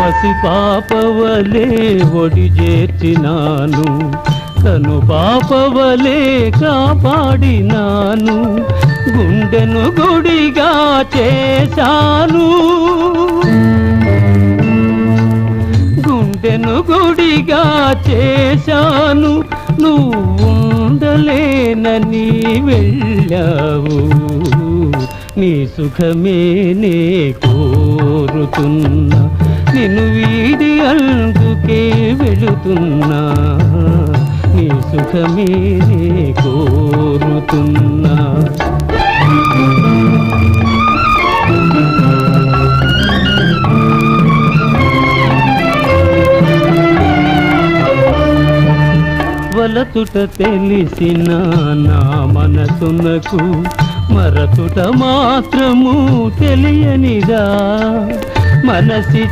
పసి పాపవలే ఒడి చేర్చినాను, కను పాపవలే కాపాడినాను, గుండెను గుడిగా చేశాను, గుండెను గుడిగా చేశాను. నువ్వు ఉండలేనని వెళ్ళావు, నీ సుఖమే నే కోరుతున్నా, నిన్ను వీడి అందుకే వెళుతున్నా, నీ సుఖమే నే కోరుతున్నా. వలతుట తెలిసిన నా మనసునకు మరతుట మాత్రము తెలియనిదా, మనసి